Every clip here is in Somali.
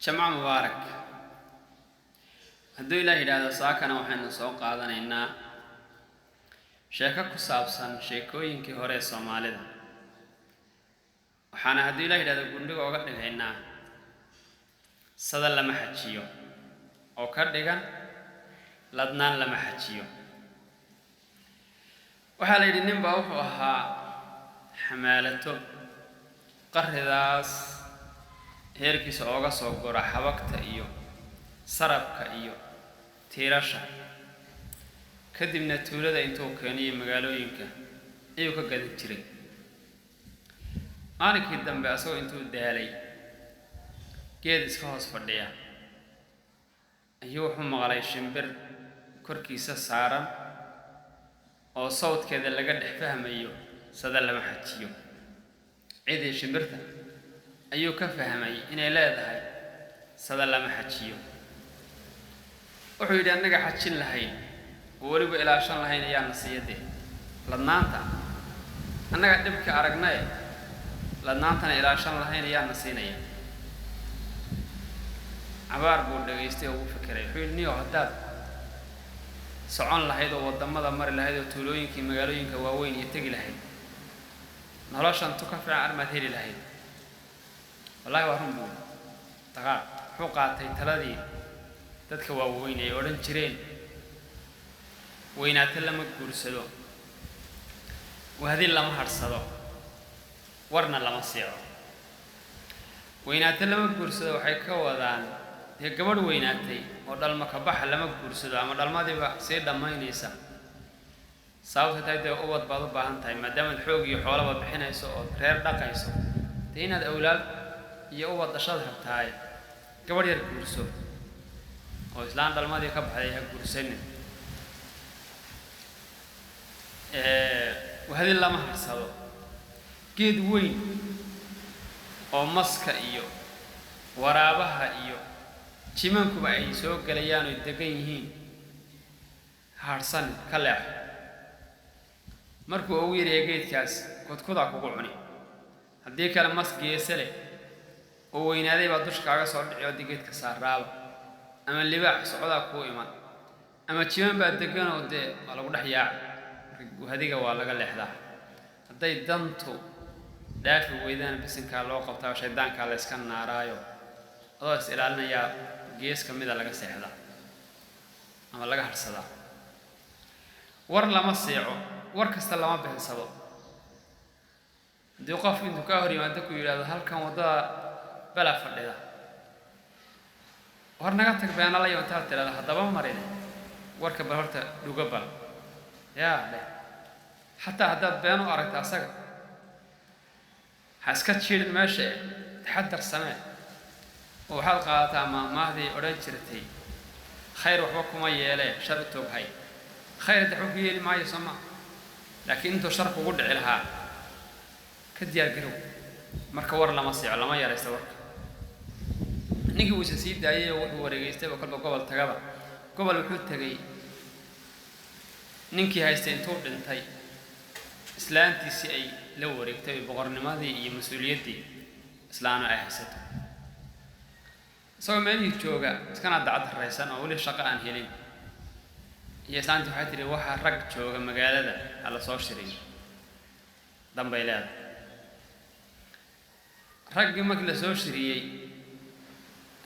جمع مبارك هدو إلهي هذا ساكنا وحنا سوق قادنا إنا شيكا كسابسان شيكوين كي هوري الصومالي وحنا هدو إلهي هذا قندق وقت نغينا صدى لما حجيو أو كردقان لدنان لما حجيو وحالا يدنين باوحوها حمالته قرهداس heerkiisa ooga soo gora xabagta iyo sarabka iyo tiirasha kadibna tuulada intuu keenay magaalooyinka ayuu ka gadan jiray maalintii dambe asoo intuu daalay geed iska hoos fadhiya ayuu wuxuu maqlay shimbir korkiisa saaran oo sawdkeeda laga dhex fahmayo sida lama xajiyo ciidii shimbirta ayuu ka fahmay inay leedahay sada lama xajiyo wuxuu yidhi annaga xajin lahayn oo waliba ilaashan lahayn ayaa nasiyadee ladnaanta annaga dhibka aragnay ladnaantana ilaashan lahayn ayaa nasiinaya abaar buu dhageystay oo uu fikiray wuxuu yidhi niyo haddaad socon lahayd oo wadamada mari lahayd oo tuulooyinkii magaalooyinka waaweyn iyo tegi lahayd noloshan tu ka fiican armaad heli lahayd والله وارم تقع حقاتي تلادي dadka waaweyn ay oran jireen weynaata lama guursado wahdi lama harsado warna lama siico weynaata lama guursado waxay ka wadaan gabadh weynaatay oo dhalma ka bax lama guursado ama dhalmadiiba si dhamaynaysa sababta ay ubad baad u baahan tahay maadaama xoog iyo xoolaba bixinayso oo reer dhaqayso inaad awlaad iyo ubad dhashada habtaay gabadh yar guurso oo islaan dhalmadii ka baxday ha guursan wahdi lama harsado geed weyn oo maska iyo waraabaha iyo jimankuba ay soo galayaan oo degan yihiin harsan ka leex markuu ugu yaray geedkaas kodkoda kugu cuni haddii kale mas geesale oo weynaaday baa dush kaaga soo dhiciyo digeedka saaraaba ama libaax socda ku iman ama jiman baa degan oo de lagu dhaxyaa hadiga waa laga leexdaa haday dantu daafi weydaan bisinka loo qabtaa shaydaanka la iska naaraayo oo is ilaalinaya gees kamida laga seexdaa ama laga harsadaa war lama siico war kasta lama bixinsado dii qof intuu ka hor yimaado ku yiraahdo halkan wadada bala fadhida war naga tag beena la yoontaa tirada hadaba marin warka bal horta dhuga bal yaa hatta hadda beenu aragta asaga haska jirin meesha taxadar samee oo waxaad qaadataa maahday oran jirtay khayr waxba kuma yeelee shar toog hay khayr daxu yeeli maayo sama laakiin intuu shar kugu dhici lahaa ka diyaar garow marka war lama siico lama yaraysto warka ninkii uu sii daayay oo uu wareegaystay oo kalba gobol tagaba gobol wuxuu tagay ninkii haystay intuu dhintay islaantiisii ay la wareegtay boqornimadii iyo mas'uuliyaddii islaana ay haysato soo meelihii jooga iskana dacad raysan oo wali shaqo aan helin iyo islaantii waxay tiri waxa rag jooga magaalada ala soo shirin dambay leedahay raggi markii la soo shiriyay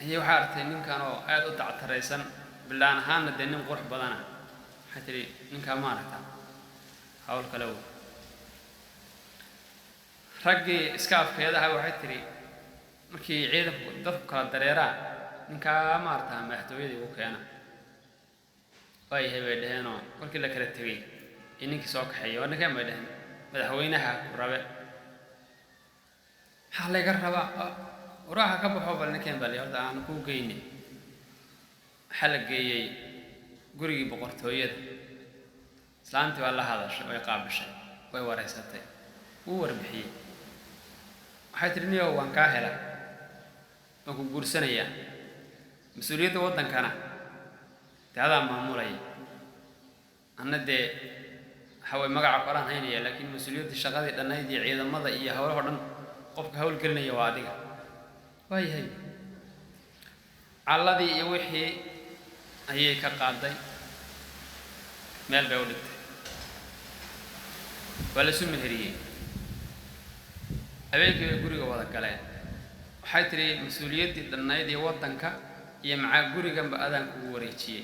ayay waxa artay ninkan oo aad u dactaraysan bilaan ahaana de nin qurux badana waxay tiri ninka ma aragta hawl kale oo raggi iska afkeedaha waxay tiri markii ciidanku dadku kala dareeraa ninka ma aragta madaxtooyadii uu keena way hebedheeno markii la kala tagay ninkii soo kaxeeyay ninka ma dhahan madaxweynaha ku rabe حالك الربا وراح كبحوا بالنكين بالي هذا أنا كو جيني حلق جي قري بقرطوية سلامتي والله هذا شو يقابل شيء ويورثته وربحي حيترني هو وانكاهلا أكو قرصنية مسؤولية وطن كنا هذا معمولي أنا ده حوي مقع قران هيني لكن مسؤولية الشغال لأن هذه عيد الماضي هي هو هذا قفك هول كلنا يواديك واي هي calladii iyo wixii ayay ka qaaday meel bay u dhigtay waa la isu meheriyey habeenkii bay guriga wada galeen waxay tiri mas-uuliyaddii dhannayd iyo waddanka iyo macaa guriganba adaan kugu wareejiyey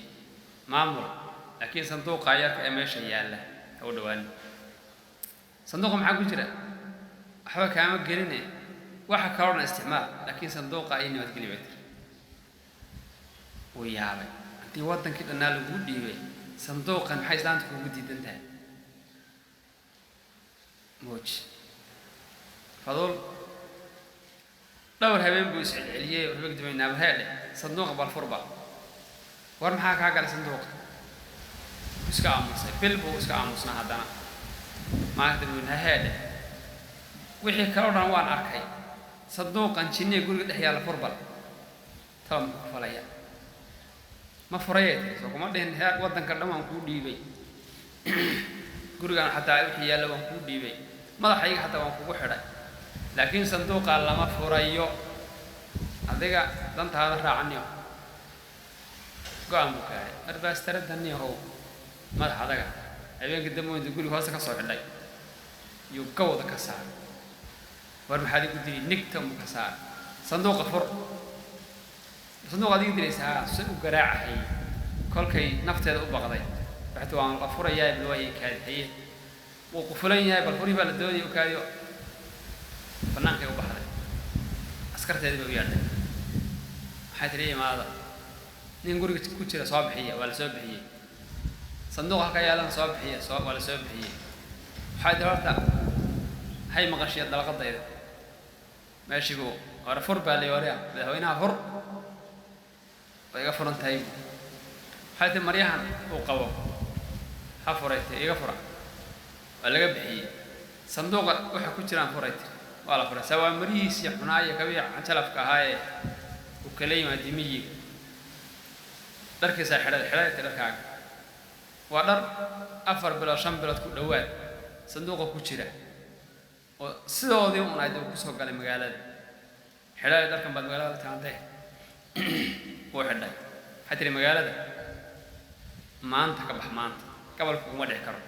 maamul laakiin sanduuqa yarka ee meesha yaalla ha u dhowaan sanduuqa maxaa ku jira waxba kaama geline waxa kaloo isticmaal laakiin sanduuqa ay nabadgeli bay tiri wuu yaabay haddii waddankii dhannaa lagu dhiibay sanduuqan maxay islaanta kugu diidan tahay موج فضل دور هبين بو يسعليه وحبك دمينا بهاله صندوق بالفربة ورم حاك على صندوق اسكا عموسي فيلبو اسكا عموسنا هادانا ما اكتب من هاله وحي كرونا وان اركي صندوق انشيني يقول قد احيا الفربة تم فلايا ما فريت سوكو ما دهن هاك ودن كردما نكو ديبي gurigan xataa wixii yaalla waan ku dhiibay madaxayga xataa waan kugu xidhay laakiin sanduuqa lama furayo adiga dantaada raacaniyo go'aan buu kaahay arbaas taradaniyo madax adaga habeenkii dambeynta guriga hoose ka soo xidhay iyo gowda ka saar war maxaad igu diri nigta mu ka saar sanduuqa fur sanduuqa adiga diraysaa si u garaacahay kolkay nafteeda u baqday بعد وان الأفورة يا بلوي كاد هي وقفلين يا بالفوري بالدودي وكاديو فنان كيو بحر أسكرت هذه بويانا حيث ليه ماذا نقول كتير صباحية ولا صباحية صندوق هكايا صباحية صباح ولا صباحية حيث رحت هاي مغشية دلقة ضيق ماشي بو ورا فور بالي ورا هنا فور ويقفل انتهي حيث مريحان وقوى حفريت إيه فرع ولا جبهي صندوق وح كتير فريت ولا فرع سواء مريس يحناية كبير عن تلف كهاي وكلمة دمية درك ساحر الحلاية تلفها ودر أفر بلا شم بلا تكون دوات صندوق كتير وسيدو ديوم أنا يدو كسر قال مقالة حلاية دركم بعد مقالة تانته واحد ده حتى المقالة ما أنت كبح ما أنت قبل كم ودع كرم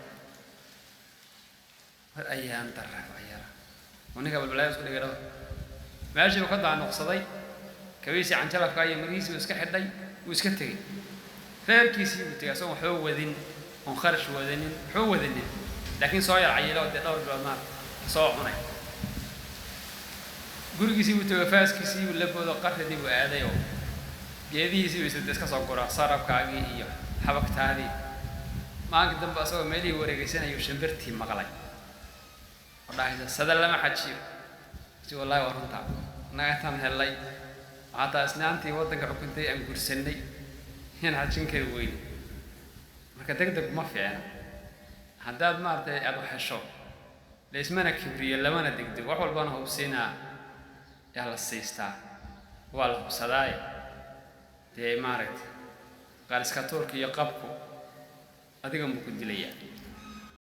هالأيام ترى عيارة وني قبل بلايس كل جرا ماشي وقد عن نقصدي كبيسي عن تلف كاي مريسي وسك حدي وسك تجي غير كيسي وتجاسون حو وذين ونخرش وذين حو وذين لكن صاير عيلة ودور بالماء صاع هنا قول كيسي وتوفاس كيسي ولا بود قرط دي وعادة يوم جدي يسي بيسدس كسر صارب كاجي إياه حبك تاري ما قدام بسوا مالي ورجسنا يشنبرتي مغلي والله إذا سدل لما حتشير شو والله ورنتا نعتم هاللي عطا أسنانتي وضعك حكنتي أم كرسني هنا حتشين كوين ما كتقدر ما في أنا حداد ما أرتي أبو حشو ليش ما نكبري إلا ما ندقدر وحول بانه هو سينا يلا السيستا والله صداي دي مارت قال سكاتورك يقبكو أديكم بكون دليا